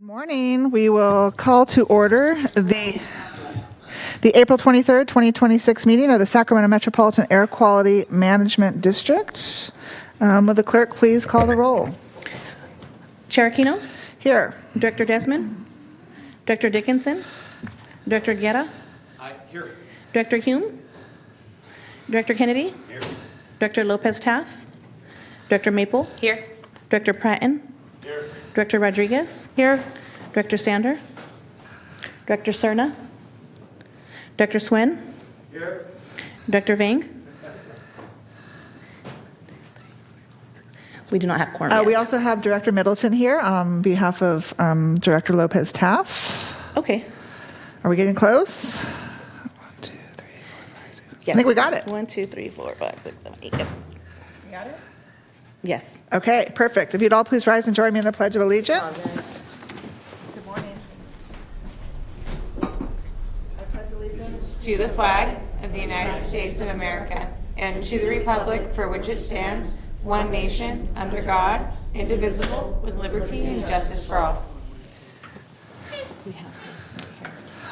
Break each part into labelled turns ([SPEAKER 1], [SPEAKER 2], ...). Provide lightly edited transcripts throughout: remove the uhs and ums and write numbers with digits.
[SPEAKER 1] Morning. We will call to order the April 23rd, 2026 meeting of the Sacramento Metropolitan Air Quality Management District. Will the clerk please call the roll?
[SPEAKER 2] Chair Aquino?
[SPEAKER 1] Here.
[SPEAKER 2] Director Desmond? Director Dickinson? Director Guerra?
[SPEAKER 3] Here.
[SPEAKER 2] Director Hume? Director Kennedy?
[SPEAKER 3] Here.
[SPEAKER 2] Director Lopez-Taff? Director Maple?
[SPEAKER 4] Here.
[SPEAKER 2] Director Pratton?
[SPEAKER 3] Here.
[SPEAKER 2] Director Rodriguez? Here. Director Sander? Director Serna? Director Swen?
[SPEAKER 3] Here.
[SPEAKER 2] Director Vang? We do not have quorum yet.
[SPEAKER 1] We also have Director Middleton here on behalf of Director Lopez-Taff.
[SPEAKER 2] Okay.
[SPEAKER 1] Are we getting close? 1, 2, 3, 4, 5, 6.
[SPEAKER 2] Yes.
[SPEAKER 1] I think we got it.
[SPEAKER 2] 1, 2, 3, 4, 5, 6, 7, 8. Yep.
[SPEAKER 1] We got it?
[SPEAKER 2] Yes.
[SPEAKER 1] Okay, perfect. If you'd all please rise and join me in the Pledge of Allegiance. Good morning. I pledge allegiance
[SPEAKER 4] To the flag of the United States of America and to the republic for which it stands, one nation, under God, indivisible, with liberty and justice for all.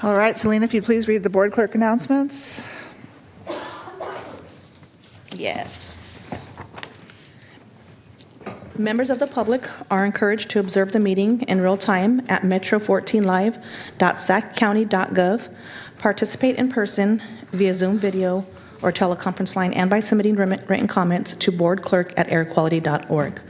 [SPEAKER 1] All right, Selena, if you'd please read the board clerk announcements.
[SPEAKER 2] Yes. Members of the public are encouraged to observe the meeting in real time at metro14live.saccounty.gov, participate in person via Zoom video or teleconference line, and by submitting written comments to boardclerk@airquality.org.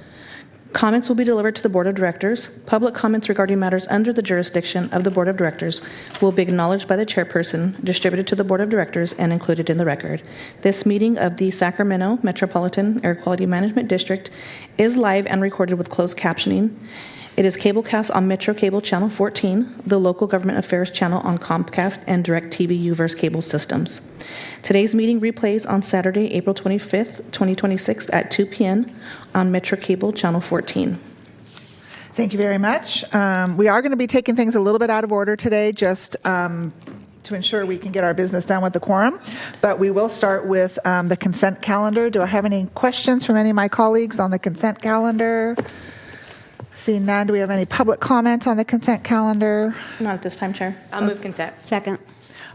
[SPEAKER 2] Comments will be delivered to the Board of Directors. Public comments regarding matters under the jurisdiction of the Board of Directors will be acknowledged by the chairperson, distributed to the Board of Directors, and included in the record. This meeting of the Sacramento Metropolitan Air Quality Management District is live and recorded with closed captioning. It is cablecast on Metro Cable Channel 14, the Local Government Affairs channel on Comcast, and DirecTV U-verse cable systems. Today's meeting replays on Saturday, April 25th, 2026 at 2 p.m. on Metro Cable Channel 14.
[SPEAKER 1] Thank you very much. We are going to be taking things a little bit out of order today, just to ensure we can get our business done with the quorum. But we will start with the consent calendar. Do I have any questions from any of my colleagues on the consent calendar? Seeing none, do we have any public comment on the consent calendar?
[SPEAKER 2] Not at this time, Chair.
[SPEAKER 4] I'll move consent.
[SPEAKER 5] Second.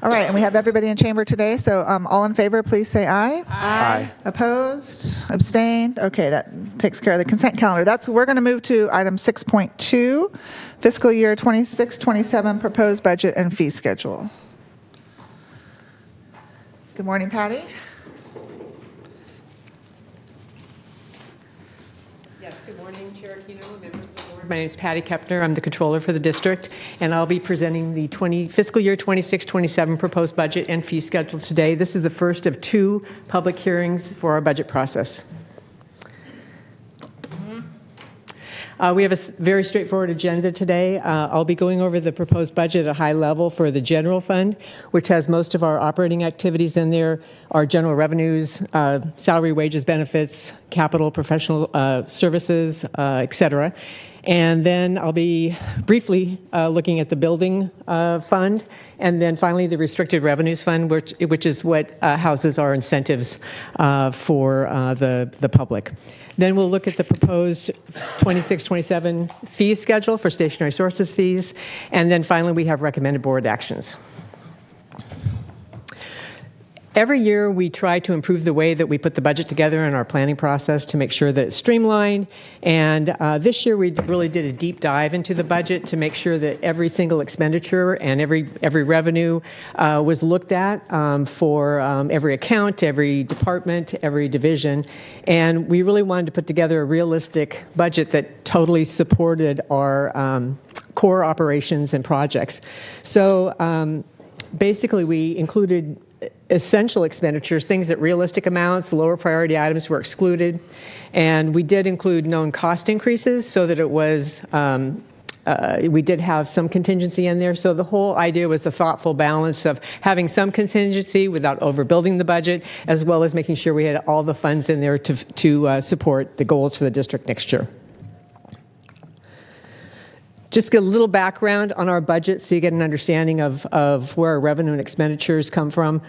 [SPEAKER 1] All right, and we have everybody in chamber today, so all in favor, please say aye.
[SPEAKER 3] Aye.
[SPEAKER 1] Opposed? Abstained? Okay, that takes care of the consent calendar. We're going to move to item 6.2, fiscal year 26-27 proposed budget and fee schedule. Good morning, Patty.
[SPEAKER 6] Yes, good morning, Chair Aquino, members of the board. My name is Patty Kepner. I'm the controller for the district, and I'll be presenting the fiscal year 26-27 proposed budget and fee schedule today. This is the first of 2 public hearings for our budget process. We have a very straightforward agenda today. I'll be going over the proposed budget at a high level for the general fund, which has most of our operating activities in there, our general revenues, salary, wages, benefits, capital, professional services, et cetera. And then I'll be briefly looking at the building fund, and then finally the restricted revenues fund, which is what houses our incentives for the public. Then we'll look at the proposed 26-27 fee schedule for stationary sources fees, and then finally we have recommended board actions. Every year we try to improve the way that we put the budget together in our planning process to make sure that it's streamlined, and this year we really did a deep dive into the budget to make sure that every single expenditure and every revenue was looked at for every account, every department, every division, and we really wanted to put together a realistic budget that totally supported our core operations and projects. So basically we included essential expenditures, things at realistic amounts, lower priority items were excluded, and we did include known cost increases so that it was, we did have some contingency in there. So the whole idea was a thoughtful balance of having some contingency without overbuilding the budget, as well as making sure we had all the funds in there to support the goals for the district next year. Just get a little background on our budget so you get an understanding of where our revenue and expenditures come from.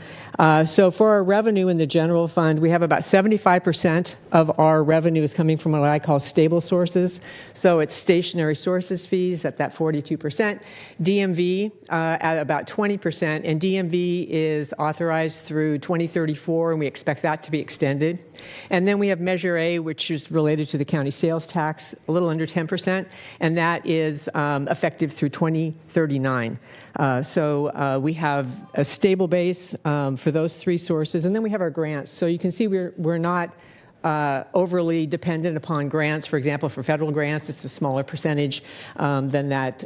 [SPEAKER 6] So for our revenue in the general fund, we have about 75% of our revenue is coming from what I call stable sources. So it's stationary sources fees at that 42%, DMV at about 20%, and DMV is authorized through 2034, and we expect that to be extended. And then we have Measure A, which is related to the county sales tax, a little under 10%, and that is effective through 2039. So we have a stable base for those three sources, and then we have our grants. So you can see we're not overly dependent upon grants. For example, for federal grants, it's a smaller percentage than that,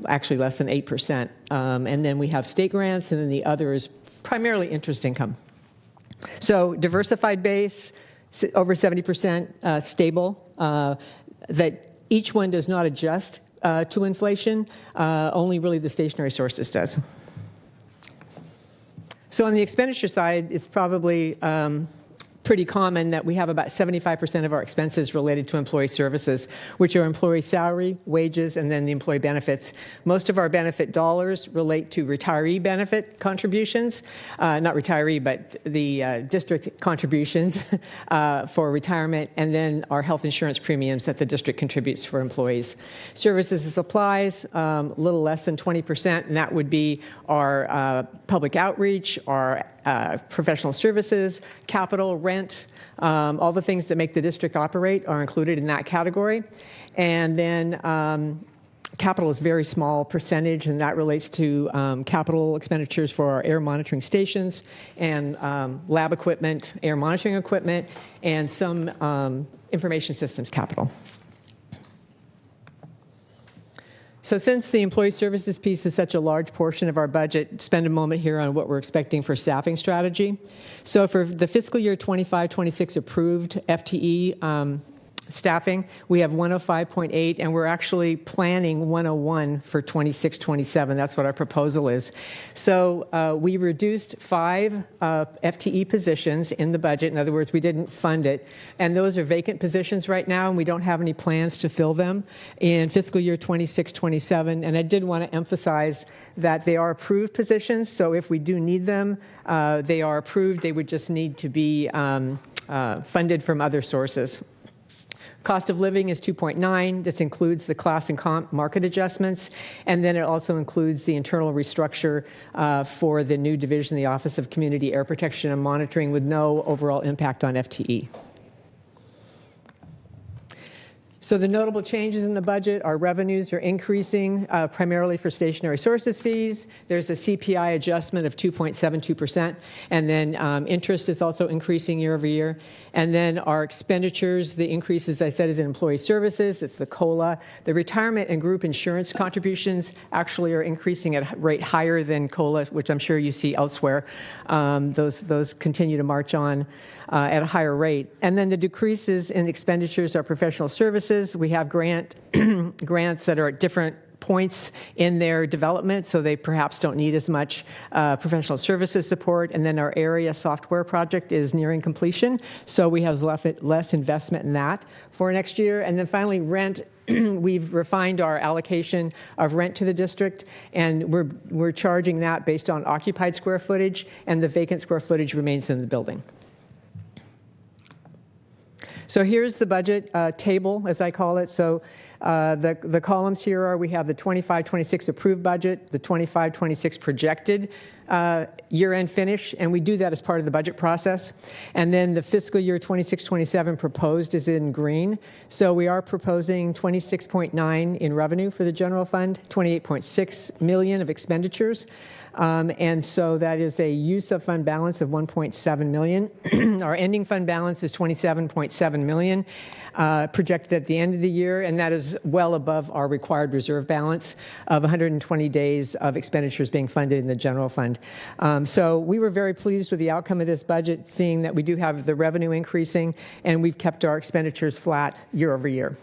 [SPEAKER 6] actually less than 8%. And then we have state grants, and then the other is primarily interest income. So diversified base, over 70% stable, that each one does not adjust to inflation, only really the stationary sources does. So on the expenditure side, it's probably pretty common that we have about 75% of our expenses related to employee services, which are employee salary, wages, and then the employee benefits. Most of our benefit dollars relate to retiree benefit contributions, not retiree, but the district contributions for retirement, and then our health insurance premiums that the district contributes for employees. Services and supplies, a little less than 20%, and that would be our public outreach, our professional services, capital, rent, all the things that make the district operate are included in that category. And then capital is a very small percentage, and that relates to capital expenditures for our air monitoring stations and lab equipment, air monitoring equipment, and some information systems capital. So since the employee services piece is such a large portion of our budget, spend a moment here on what we're expecting for staffing strategy. So for the fiscal year 25-26 approved FTE staffing, we have 105.8, and we're actually planning 101 for 26-27. That's what our proposal is. So we reduced 5 FTE positions in the budget. In other words, we didn't fund it. And those are vacant positions right now, and we don't have any plans to fill them in fiscal year 26-27. And I did want to emphasize that they are approved positions. So if we do need them, they are approved. They would just need to be funded from other sources. Cost of living is 2.9. This includes the class and comp market adjustments, and then it also includes the internal restructure for the new division, the Office of Community Air Protection and Monitoring, with no overall impact on FTE. So the notable changes in the budget, our revenues are increasing primarily for stationary sources fees. There's a CPI adjustment of 2.72%, and then interest is also increasing year over year. And then our expenditures, the increase, as I said, is in employee services. It's the COLA. The retirement and group insurance contributions actually are increasing at a rate higher than COLA, which I'm sure you see elsewhere. Those continue to march on at a higher rate. And then the decreases in expenditures are professional services. We have grants that are at different points in their development, so they perhaps don't need as much professional services support. And then our area software project is nearing completion, so we have less investment in that for next year. And then finally, rent. We've refined our allocation of rent to the district, and we're charging that based on occupied square footage, and the vacant square footage remains in the building. So here's the budget table, as I call it. So the columns here are, we have the 25-26 approved budget, the 25-26 projected year-end finish, and we do that as part of the budget process. And then the fiscal year 26-27 proposed is in green. So we are proposing 26.9 in revenue for the general fund, 28.6 million of expenditures. And so that is a use of fund balance of 1.7 million. Our ending fund balance is 27.7 million projected at the end of the year, and that is well above our required reserve balance of 120 days of expenditures being funded in the general fund. So we were very pleased with the outcome of this budget, seeing that we do have the revenue increasing, and we've kept our expenditures flat year over year.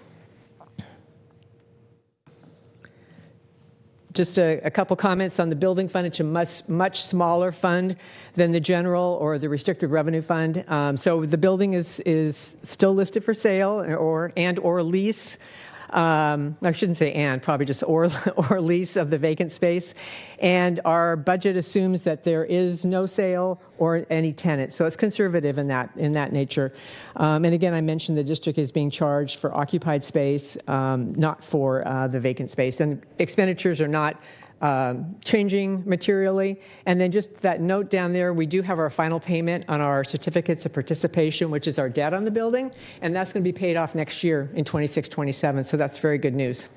[SPEAKER 6] Just a couple comments on the building fund. It's a much smaller fund than the general or the restricted revenue fund. So the building is still listed for sale or lease. I shouldn't say and, probably just or lease of the vacant space. And our budget assumes that there is no sale or any tenant. So it's conservative in that nature. And again, I mentioned the district is being charged for occupied space, not for the vacant space. And expenditures are not changing materially. And then just that note down there, we do have our final payment on our certificates of participation, which is our debt on the building, and that's going to be paid off next year in 26-27, so that's very good news.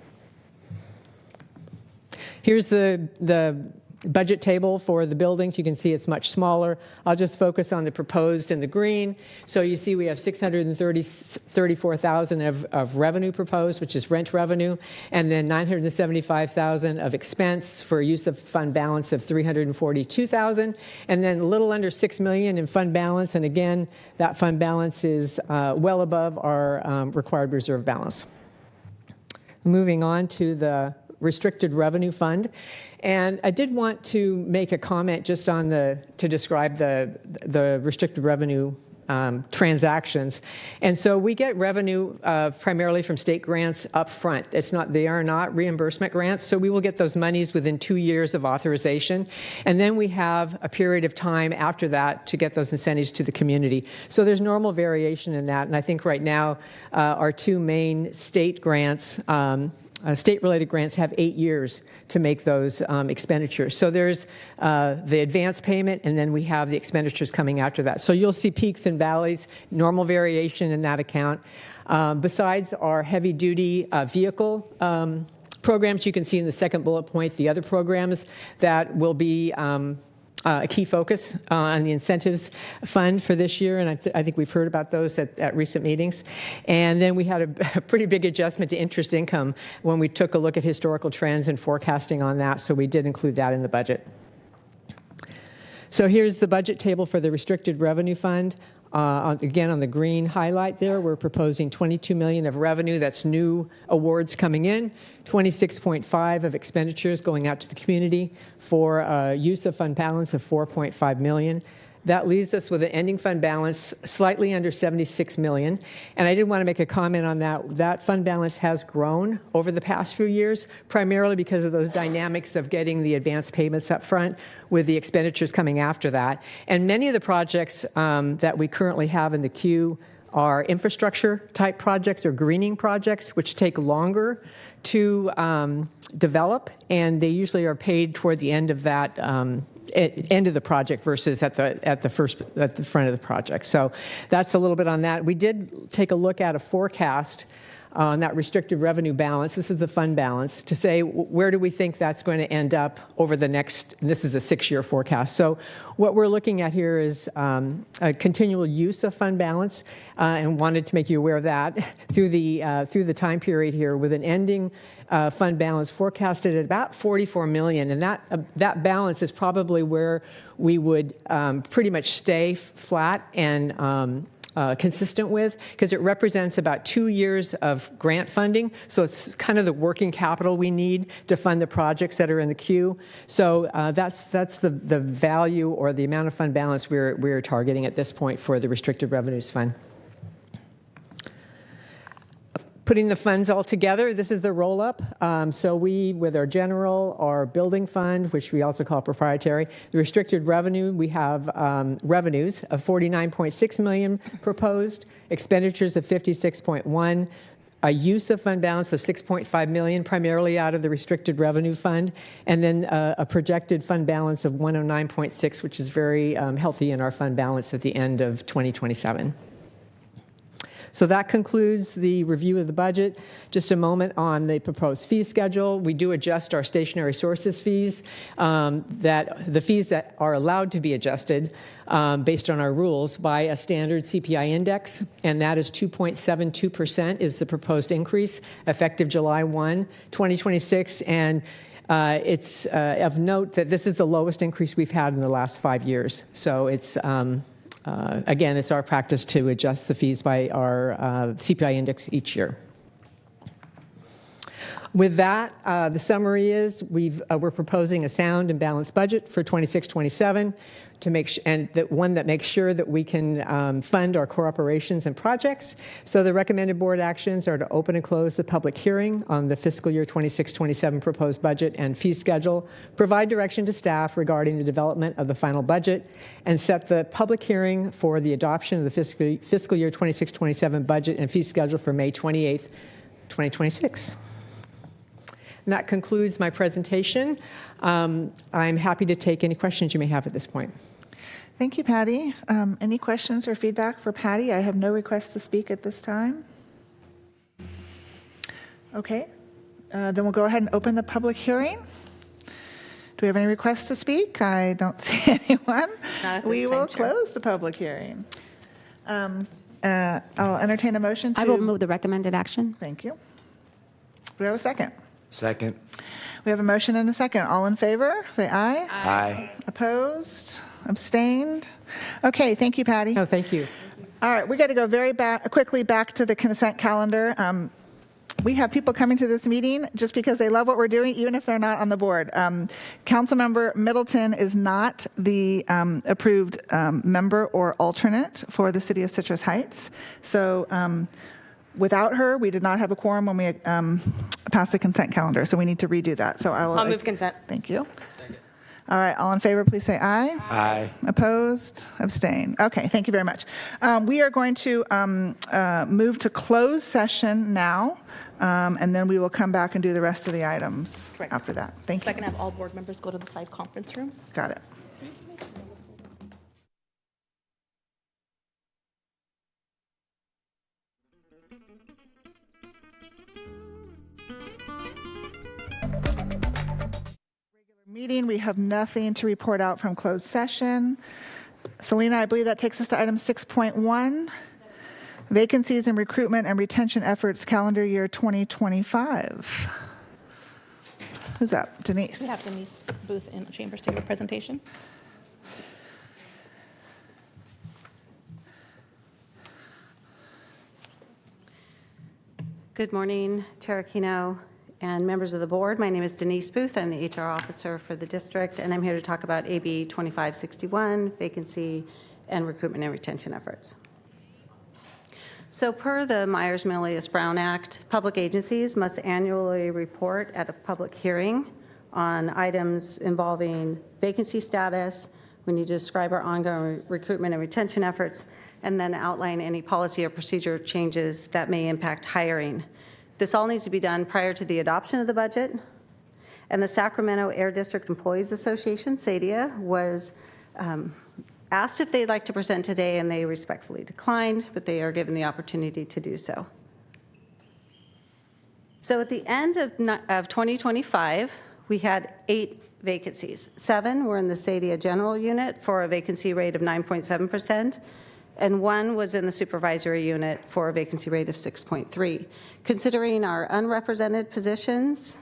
[SPEAKER 6] Here's the budget table for the buildings. You can see it's much smaller. I'll just focus on the proposed in the green. So you see we have $634,000 of revenue proposed, which is rent revenue, and then $975,000 of expense for a use of fund balance of $342,000, and then a little under $6 million in fund balance. And again, that fund balance is well above our required reserve balance. Moving on to the restricted revenue fund. And I did want to make a comment just on to describe the restricted revenue transactions. And so we get revenue primarily from state grants up front. They are not reimbursement grants, so we will get those monies within 2 years of authorization. And then we have a period of time after that to get those incentives to the community. So there's normal variation in that. And I think right now our two main state grants, state-related grants, have 8 years to make those expenditures. So there's the advance payment, and then we have the expenditures coming after that. So you'll see peaks and valleys, normal variation in that account. Besides our heavy-duty vehicle programs, you can see in the second bullet point the other programs that will be a key focus on the incentives fund for this year, and I think we've heard about those at recent meetings. And then we had a pretty big adjustment to interest income when we took a look at historical trends and forecasting on that, so we did include that in the budget. So here's the budget table for the restricted revenue fund. Again, on the green highlight there, we're proposing $22 million of revenue. That's new awards coming in, $26.5 of expenditures going out to the community for use of fund balance of $4.5 million. That leaves us with an ending fund balance slightly under $76 million. And I did want to make a comment on that. That fund balance has grown over the past few years, primarily because of those dynamics of getting the advance payments up front with the expenditures coming after that. And many of the projects that we currently have in the queue are infrastructure type projects or greening projects, which take longer to develop, and they usually are paid toward the end of that end of the project versus at the front of the project. So that's a little bit on that. We did take a look at a forecast on that restricted revenue balance. This is the fund balance to say where do we think that's going to end up over the next, and this is a 6-year forecast. So what we're looking at here is a continual use of fund balance, and wanted to make you aware of that through the time period here, with an ending fund balance forecasted at about $44 million, and that balance is probably where we would pretty much stay flat and consistent with, because it represents about 2 years of grant funding. So it's kind of the working capital we need to fund the projects that are in the queue. So that's the value or the amount of fund balance we're targeting at this point for the restricted revenues fund. Putting the funds all together, this is the roll-up. So we, with our general, our building fund, which we also call proprietary, the restricted revenue, we have revenues of $49.6 million proposed, expenditures of $56.1, a use of fund balance of $6.5 million, primarily out of the restricted revenue fund, and then a projected fund balance of $109.6, which is very healthy in our fund balance at the end of 2027. So that concludes the review of the budget. Just a moment on the proposed fee schedule. We do adjust our stationary sources fees, the fees that are allowed to be adjusted based on our rules by a standard CPI index, and that is 2.72% is the proposed increase effective July 1, 2026. And it's of note that this is the lowest increase we've had in the last 5 years. So it's again, it's our practice to adjust the fees by our CPI index each year. With that, the summary is we're proposing a sound and balanced budget for 26-27 to make and one that makes sure that we can fund our core operations and projects. So the recommended board actions are to open and close the public hearing on the fiscal year 26-27 proposed budget and fee schedule, provide direction to staff regarding the development of the final budget, and set the public hearing for the adoption of the fiscal year 26-27 budget and fee schedule for May 28th, 2026. And that concludes my presentation. I'm happy to take any questions you may have at this point.
[SPEAKER 1] Thank you, Patty. Any questions or feedback for Patty? I have no requests to speak at this time. Okay, then we'll go ahead and open the public hearing. Do we have any requests to speak? I don't see anyone. We will close the public hearing. I'll entertain a motion to...
[SPEAKER 3] I will move the recommended action.
[SPEAKER 1] Thank you. Do we have a second?
[SPEAKER 5] Second.
[SPEAKER 1] We have a motion and a second. All in favor, say aye.
[SPEAKER 5] Aye.
[SPEAKER 1] Opposed? Abstained? Okay, thank you, Patty.
[SPEAKER 6] No, thank you.
[SPEAKER 1] All right, we got to go quickly back to the consent calendar. We have people coming to this meeting just because they love what we're doing, even if they're not on the board. Councilmember Middleton is not the approved member or alternate for the City of Citrus Heights. So without her, we did not have a quorum when we passed the consent calendar, so we need to redo that. So
[SPEAKER 4] I'll move consent.
[SPEAKER 1] Thank you. All right, all in favor, please say aye.
[SPEAKER 5] Aye.
[SPEAKER 1] Opposed? Abstain. Okay, thank you very much. We are going to move to closed session now, and then we will come back and do the rest of the items
[SPEAKER 2] Correct.
[SPEAKER 1] after that. Thank
[SPEAKER 2] So I
[SPEAKER 1] you.
[SPEAKER 2] can have all board members go to the side conference room.
[SPEAKER 1] Got it. Meeting, we have nothing to report out from closed session. Selena, I believe that takes us to item 6.1, vacancies in recruitment and retention efforts calendar year 2025. Who's up? Denise.
[SPEAKER 2] We have Denise Booth in chambers to give a presentation.
[SPEAKER 7] Good morning, Chair Aquino and members of the board. My name is Denise Booth. I'm the HR officer for the district, and I'm here to talk about AB 2561, vacancy and recruitment and retention efforts. So per the Myers-Milius-Brown Act, public agencies must annually report at a public hearing on items involving vacancy status. We need to describe our ongoing recruitment and retention efforts, and then outline any policy or procedure changes that may impact hiring. This all needs to be done prior to the adoption of the budget. And the Sacramento Air District Employees Association, SADIA, was asked if they'd like to present today, and they respectfully declined, but they are given the opportunity to do so. So at the end of 2025, we had 8 vacancies. 7 were in the SADIA General Unit for a vacancy rate of 9.7%. And 1 was in the supervisory unit for a vacancy rate of 6.3. Considering our unrepresented positions,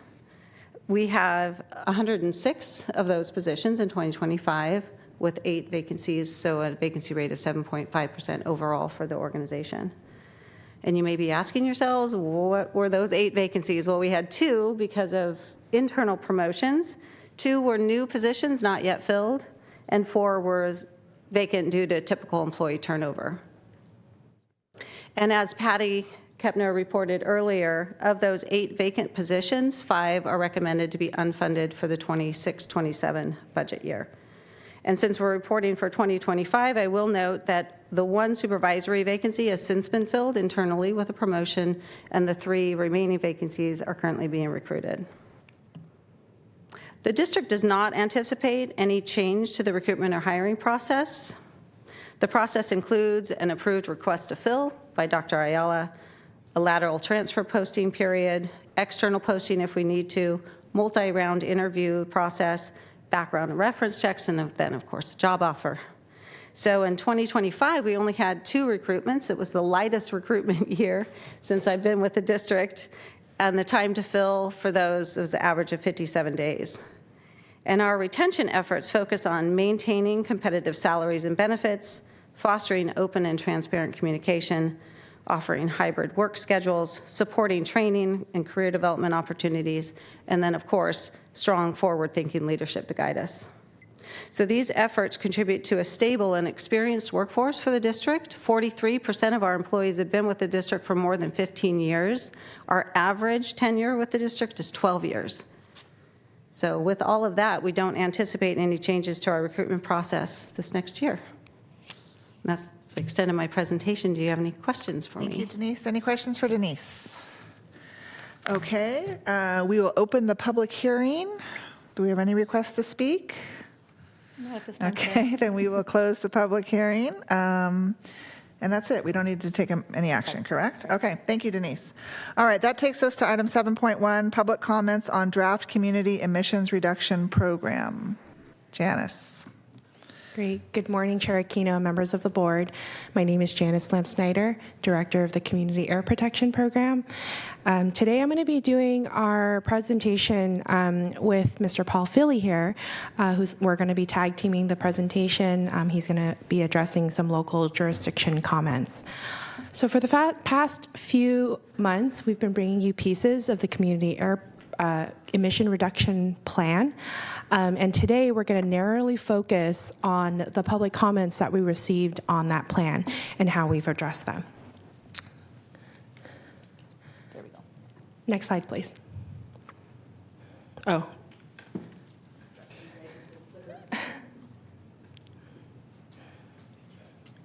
[SPEAKER 7] we have 106 of those positions in 2025 with 8 vacancies, so a vacancy rate of 7.5% overall for the organization. And you may be asking yourselves, what were those 8 vacancies? Well, we had 2 because of internal promotions, 2 were new positions not yet filled, and 4 were vacant due to typical employee turnover. And as Patty Kepner reported earlier, of those 8 vacant positions, 5 are recommended to be unfunded for the 26-27 budget year. And since we're reporting for 2025, I will note that the 1 supervisory vacancy has since been filled internally with a promotion, and the 3 remaining vacancies are currently being recruited. The district does not anticipate any change to the recruitment or hiring process. The process includes an approved request to fill by Dr. Ayala, a lateral transfer posting period, external posting if we need to, multi-round interview process, background and reference checks, and then, of course, a job offer. So in 2025, we only had 2 recruitments. It was the lightest recruitment year since I've been with the district, and the time to fill for those was an average of 57 days. And our retention efforts focus on maintaining competitive salaries and benefits, fostering open and transparent communication, offering hybrid work schedules, supporting training and career development opportunities, and then, of course, strong forward-thinking leadership to guide us. So these efforts contribute to a stable and experienced workforce for the district. 43% of our employees have been with the district for more than 15 years. Our average tenure with the district is 12 years. So with all of that, we don't anticipate any changes to our recruitment process this next year. And that's the extent of my presentation. Do you have any questions for me?
[SPEAKER 1] Thank you, Denise. Any questions for Denise? Okay, we will open the public hearing. Do we have any requests to speak?
[SPEAKER 2] Not at this time.
[SPEAKER 1] Okay, then we will close the public hearing. And that's it. We don't need to take any action, correct? Okay, thank you, Denise. All right, that takes us to item 7.1, public comments on draft community emissions reduction program. Janice.
[SPEAKER 3] Great. Good morning, Chair Aquino, members of the board. My name is Janice Lamp-Snyder, Director of the Community Air Protection Program. Today I'm going to be doing our presentation with Mr. Paul Philly here, we're going to be tag teaming the presentation. He's going to be addressing some local jurisdiction comments. So for the past few months, we've been bringing you pieces of the Community Air emission reduction plan. And today we're going to narrowly focus on the public comments that we received on that plan and how we've addressed them.
[SPEAKER 2] There we go.
[SPEAKER 3] Next slide, please. Oh.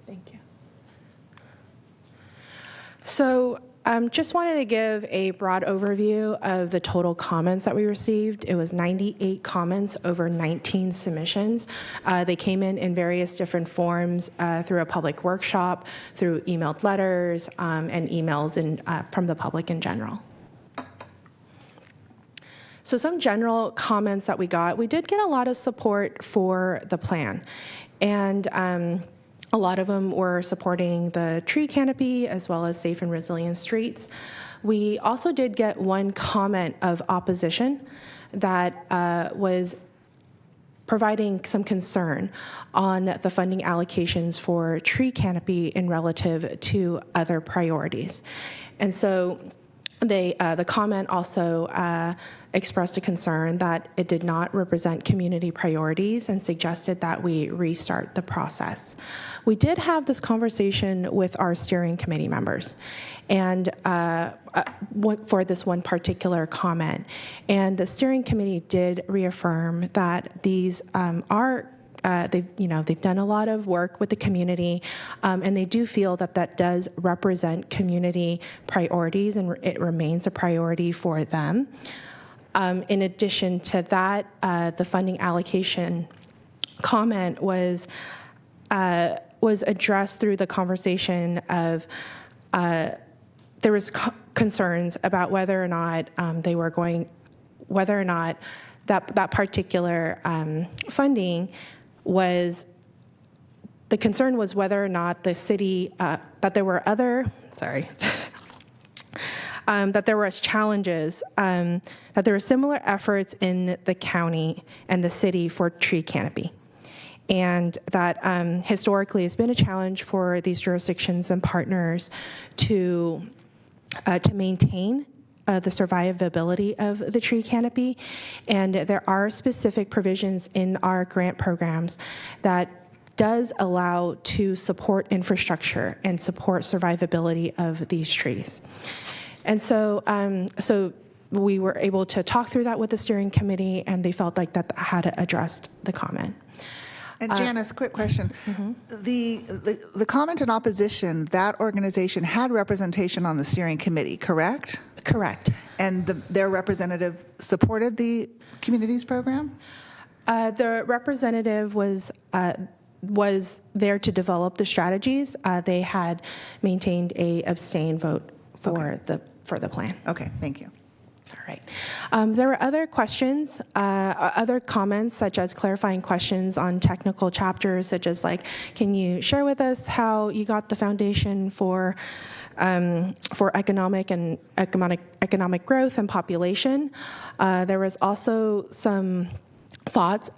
[SPEAKER 3] Thank you. So just wanted to give a broad overview of the total comments that we received. It was 98 comments over 19 submissions. They came in various different forms through a public workshop, through emailed letters, and emails from the public in general. So some general comments that we got, we did get a lot of support for the plan. And a lot of them were supporting the tree canopy as well as safe and resilient streets. We also did get one comment of opposition that was providing some concern on the funding allocations for tree canopy in relative to other priorities. And so the comment also expressed a concern that it did not represent community priorities and suggested that we restart the process. We did have this conversation with our steering committee members and for this one particular comment. And the steering committee did reaffirm that these they've done a lot of work with the community, and they do feel that that does represent community priorities, and it remains a priority for them. In addition to that, the funding allocation comment was addressed through the conversation of there was concerns about whether or not that particular funding was, the concern was whether or not the city, that there were other, that there was challenges, that there were similar efforts in the county and the city for tree canopy. And that historically has been a challenge for these jurisdictions and partners to maintain the survivability of the tree canopy. And there are specific provisions in our grant programs that does allow to support infrastructure and support survivability of these trees. And so, we were able to talk through that with the steering committee, and they felt like that had addressed the comment.
[SPEAKER 1] And Janice, quick question.
[SPEAKER 3] Mm-hmm.
[SPEAKER 1] The comment in opposition, that organization had representation on the steering committee, correct?
[SPEAKER 3] Correct.
[SPEAKER 1] And their representative supported the communities program?
[SPEAKER 3] The representative was there to develop the strategies. They had maintained a abstain vote for the plan.
[SPEAKER 1] Okay, thank you.
[SPEAKER 3] All right. There were other questions, other comments, such as clarifying questions on technical chapters, such as like, can you share with us how you got the foundation for economic growth and population? There was also some thoughts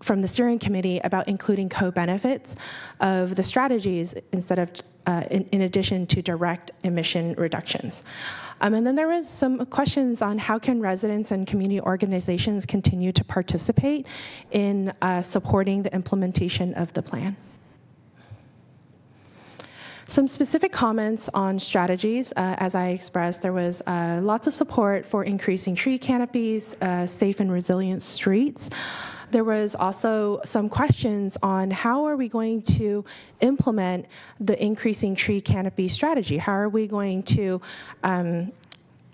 [SPEAKER 3] from the steering committee about including co-benefits of the strategies instead of in addition to direct emission reductions. And then there was some questions on how can residents and community organizations continue to participate in supporting the implementation of the plan. Some specific comments on strategies. As I expressed, there was lots of support for increasing tree canopies, safe and resilient streets. There was also some questions on how are we going to implement the increasing tree canopy strategy? How are we going to have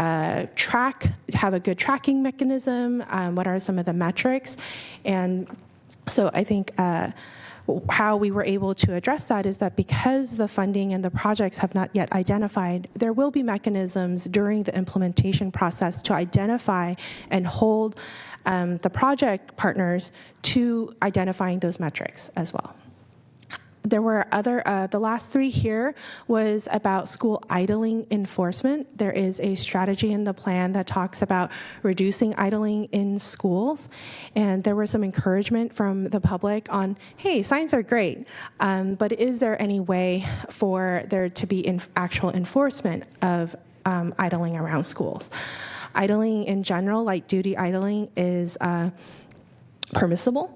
[SPEAKER 3] a good tracking mechanism? What are some of the metrics? And so I think how we were able to address that is that because the funding and the projects have not yet identified, there will be mechanisms during the implementation process to identify and hold the project partners to identifying those metrics as well. There were the last three here was about school idling enforcement. There is a strategy in the plan that talks about reducing idling in schools. And there was some encouragement from the public on, hey, signs are great, but is there any way for there to be actual enforcement of idling around schools? Idling in general, light duty idling, is permissible.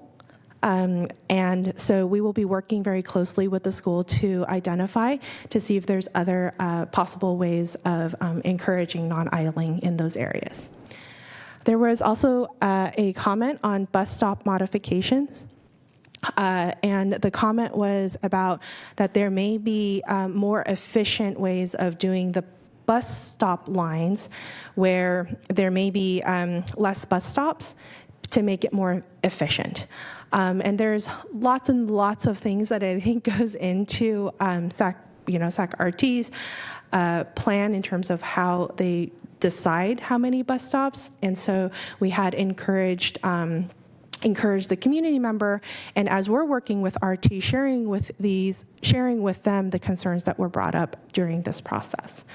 [SPEAKER 3] And so we will be working very closely with the school to identify to see if there's other possible ways of encouraging non-idling in those areas. There was also a comment on bus stop modifications. And the comment was about that there may be more efficient ways of doing the bus stop lines where there may be less bus stops to make it more efficient. And there's lots and lots of things that I think goes into SAC-RT's plan in terms of how they decide how many bus stops. And so we had encouraged the community member, and as we're working with RT, sharing with them the concerns that were brought up during this process.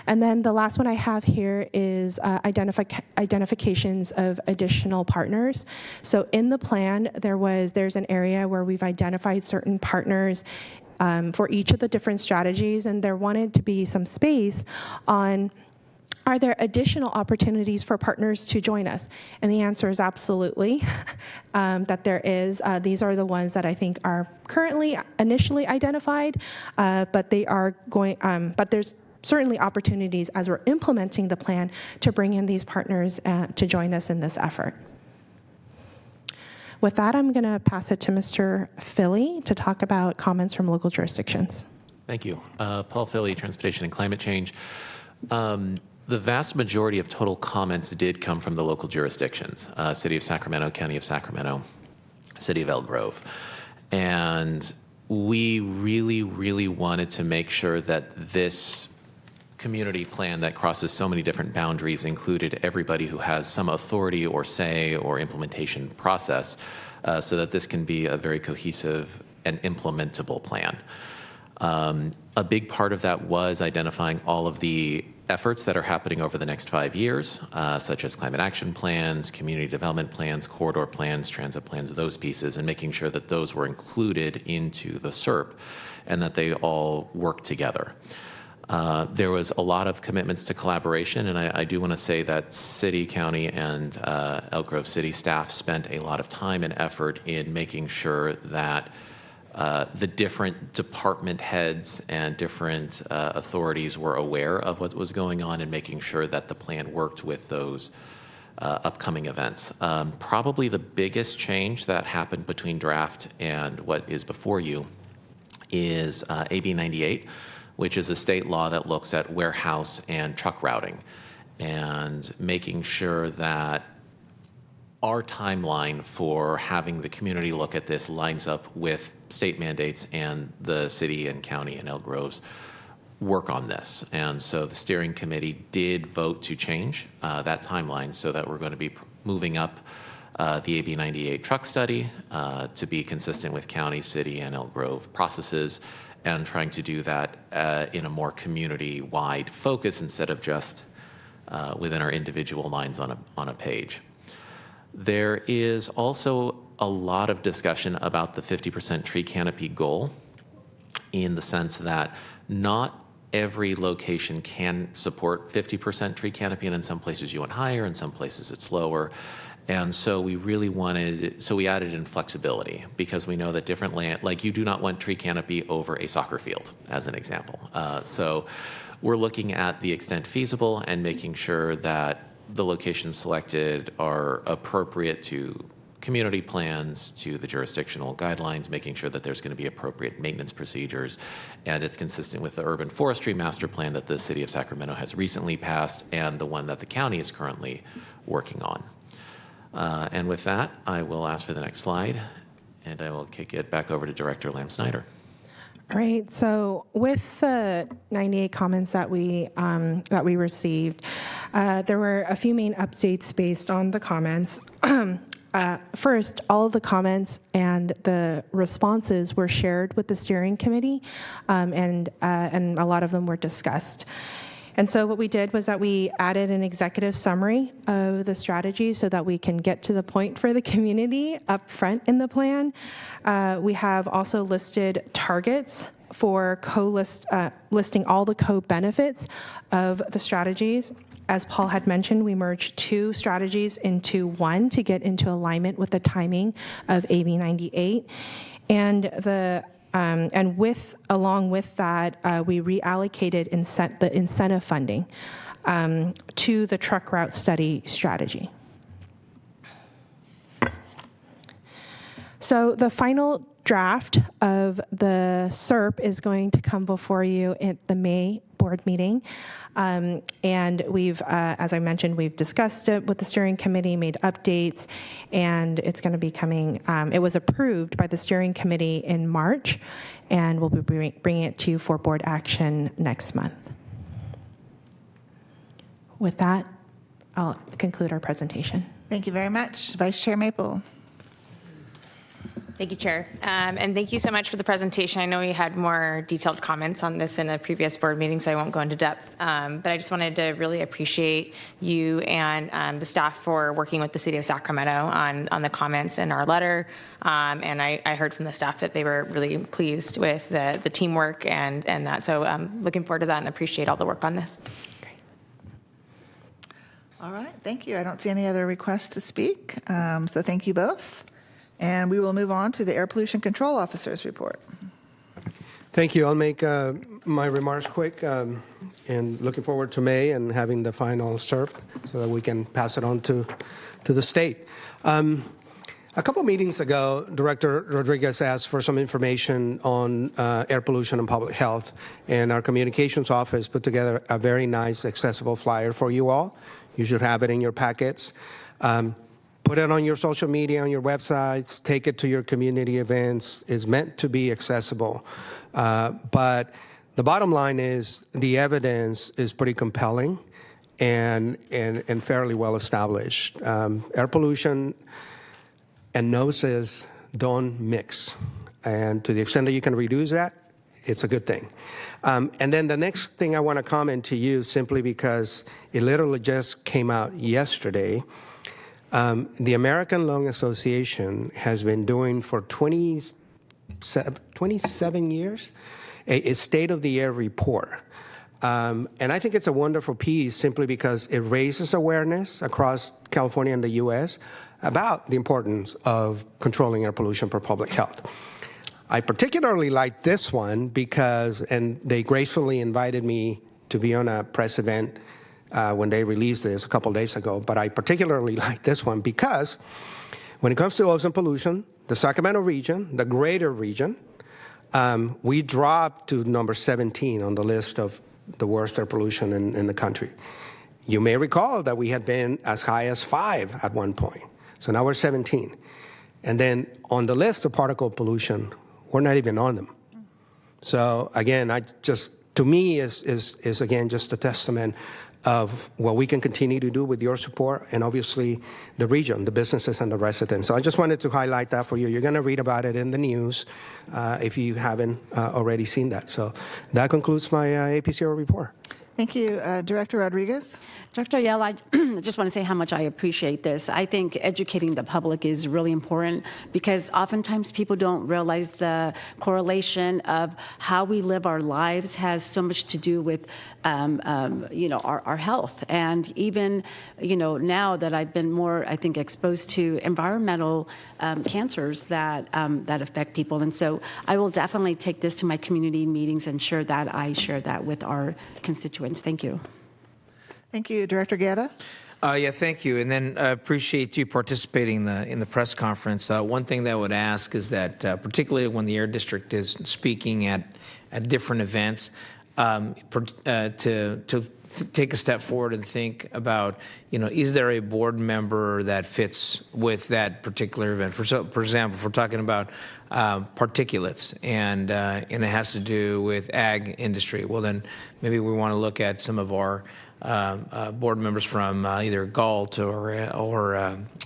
[SPEAKER 3] And then the last one I have here is identifications of additional partners. So in the plan, there's an area where we've identified certain partners for each of the different strategies, and there wanted to be some space on, are there additional opportunities for partners to join us? And the answer is absolutely, that there is. These are the ones that I think are currently initially identified, but there's certainly opportunities as we're implementing the plan to bring in these partners to join us in this effort. With that, I'm going to pass it to Mr. Philly to talk about comments from local jurisdictions.
[SPEAKER 5] Thank you. Paul Philly, Transportation and Climate Change. The vast majority of total comments did come from the local jurisdictions, City of Sacramento, County of Sacramento, City of Elk Grove. And we really, really wanted to make sure that this community plan that crosses so many different boundaries included everybody who has some authority or say or implementation process, so that this can be a very cohesive and implementable plan. A big part of that was identifying all of the efforts that are happening over the next 5 years, such as climate action plans, community development plans, corridor plans, transit plans, those pieces, and making sure that those were included into the SERP and that they all work together. There was a lot of commitments to collaboration, and I do want to say that City, County, and Elk Grove City staff spent a lot of time and effort in making sure that the different department heads and different authorities were aware of what was going on and making sure that the plan worked with those upcoming events. Probably the biggest change that happened between draft and what is before you is AB 98, which is a state law that looks at warehouse and truck routing and making sure that our timeline for having the community look at this lines up with state mandates and the city and county and Elk Grove's work on this. And so the steering committee did vote to change that timeline so that we're going to be moving up the AB 98 truck study to be consistent with county, city, and Elk Grove processes, and trying to do that in a more community-wide focus instead of just within our individual lines on a page. There is also a lot of discussion about the 50% tree canopy goal. in the sense that not every location can support 50% tree canopy, and in some places you want higher, in some places it's lower. And so we really we added in flexibility, because we know that different land, like you do not want tree canopy over a soccer field, as an example. So we're looking at the extent feasible and making sure that the locations selected are appropriate to community plans, to the jurisdictional guidelines, making sure that there's going to be appropriate maintenance procedures, and it's consistent with the urban forestry master plan that the city of Sacramento has recently passed and the one that the county is currently working on. And with that, I will ask for the next slide, and I will kick it back over to Director Lam Snyder.
[SPEAKER 3] All right. So with the 98 comments that we received, there were a few main updates based on the comments. First, all of the comments and the responses were shared with the steering committee, and a lot of them were discussed. And so what we did was that we added an executive summary of the strategy so that we can get to the point for the community up front in the plan. We have also listed targets for listing all the co-benefits of the strategies. As Paul had mentioned, we merged 2 strategies into one to get into alignment with the timing of AB 98. Along with that, we reallocated the incentive funding to the truck route study strategy. So the final draft of the SERP is going to come before you at the May board meeting. And we've, as I mentioned, we've discussed it with the steering committee, made updates, and it's going to be coming. It was approved by the steering committee in March, and we'll be bringing it to you for board action next month. With that, I'll conclude our presentation.
[SPEAKER 1] Thank you very much. Vice Chair Maple.
[SPEAKER 4] Thank you, Chair. And thank you so much for the presentation. I know we had more detailed comments on this in a previous board meeting, so I won't go into depth. But I just wanted to really appreciate you and the staff for working with the City of Sacramento on the comments in our letter. And I heard from the staff that they were really pleased with the teamwork and that. So I'm looking forward to that and appreciate all the work on this.
[SPEAKER 1] All right, thank you. I don't see any other requests to speak, so thank you both. And we will move on to the Air Pollution Control Officer's report.
[SPEAKER 8] Thank you. I'll make my remarks quick, and looking forward to May and having the final SERP so that we can pass it on to the state. A couple meetings ago, Director Rodriguez asked for some information on air pollution and public health, and our communications office put together a very nice, accessible flyer for you all. You should have it in your packets. Put it on your social media, on your websites, take it to your community events. It's meant to be accessible. But the bottom line is the evidence is pretty compelling and fairly well established. Air pollution and noses don't mix. And to the extent that you can reduce that, it's a good thing. And then the next thing I want to comment to you, simply because it literally just came out yesterday, the American Lung Association has been doing for 27 years a state-of-the-art report. And I think it's a wonderful piece simply because it raises awareness across California and the U.S. about the importance of controlling air pollution for public health. I particularly like this one because, and they gracefully invited me to be on a press event when they released this a couple days ago, but I particularly like this one because when it comes to ozone pollution, the Sacramento region, the greater region, we dropped to number 17 on the list of the worst air pollution in the country. You may recall that we had been as high as 5 at one point, so now we're 17. And then on the list of particle pollution, we're not even on them. So again, to me is again just a testament of what we can continue to do with your support and obviously the region, the businesses and the residents. So I just wanted to highlight that for you. You're going to read about it in the news if you haven't already seen that. So that concludes my APCO report.
[SPEAKER 1] Thank you. Director Rodriguez?
[SPEAKER 9] Dr. Yell, I just want to say how much I appreciate this. I think educating the public is really important because oftentimes people don't realize the correlation of how we live our lives has so much to do with, our health. And even, now that I've been more, I think, exposed to environmental cancers that affect people. And so I will definitely take this to my community meetings and ensure that I share that with our constituents. Thank you.
[SPEAKER 1] Thank you. Director Guerra?
[SPEAKER 10] Yeah, thank you. And then I appreciate you participating in the press conference. One thing that I would ask is that, particularly when the Air District is speaking at different events, to take a step forward and think about, is there a board member that fits with that particular event? For example, if we're talking about particulates and it has to do with ag industry, well, then maybe we want to look at some of our board members from either Galt or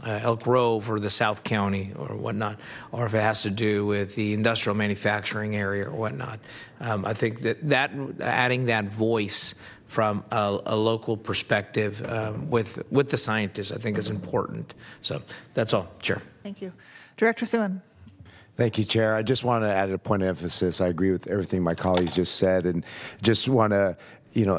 [SPEAKER 10] Elk Grove or the South County or whatnot, or if it has to do with the industrial manufacturing area or whatnot. I think that adding that voice from a local perspective with the scientists, I think is important. So that's all, Chair.
[SPEAKER 1] Thank you. Director Suen?
[SPEAKER 11] Thank you, Chair. I just want to add a point of emphasis. I agree with everything my colleagues just said, and just want to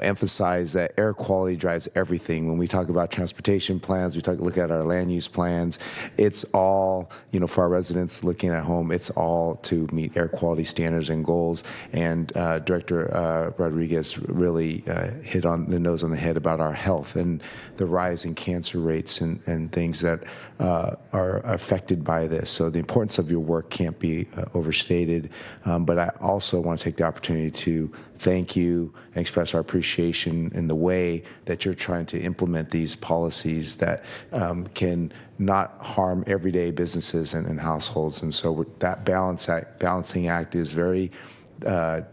[SPEAKER 11] emphasize that air quality drives everything. When we talk about transportation plans, look at our land use plans, it's all, for our residents looking at home, it's all to meet air quality standards and goals. And Director Rodriguez really hit on the nose on the head about our health and the rise in cancer rates and things that are affected by this. So the importance of your work can't be overstated. But I also want to take the opportunity to thank you and express our appreciation in the way that you're trying to implement these policies that can not harm everyday businesses and households. And so that balancing act is very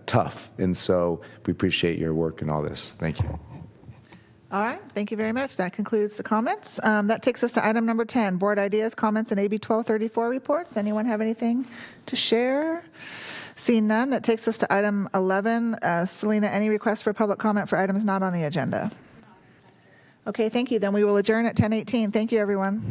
[SPEAKER 11] tough. And so we appreciate your work in all this. Thank you.
[SPEAKER 1] All right. Thank you very much. That concludes the comments. That takes us to item number 10, board ideas, comments, and AB 1234 reports. Anyone have anything to share? Seeing none, that takes us to item 11. Selena, any requests for public comment for items not on the agenda? Okay, thank you. Then we will adjourn at 10:18. Thank you, everyone.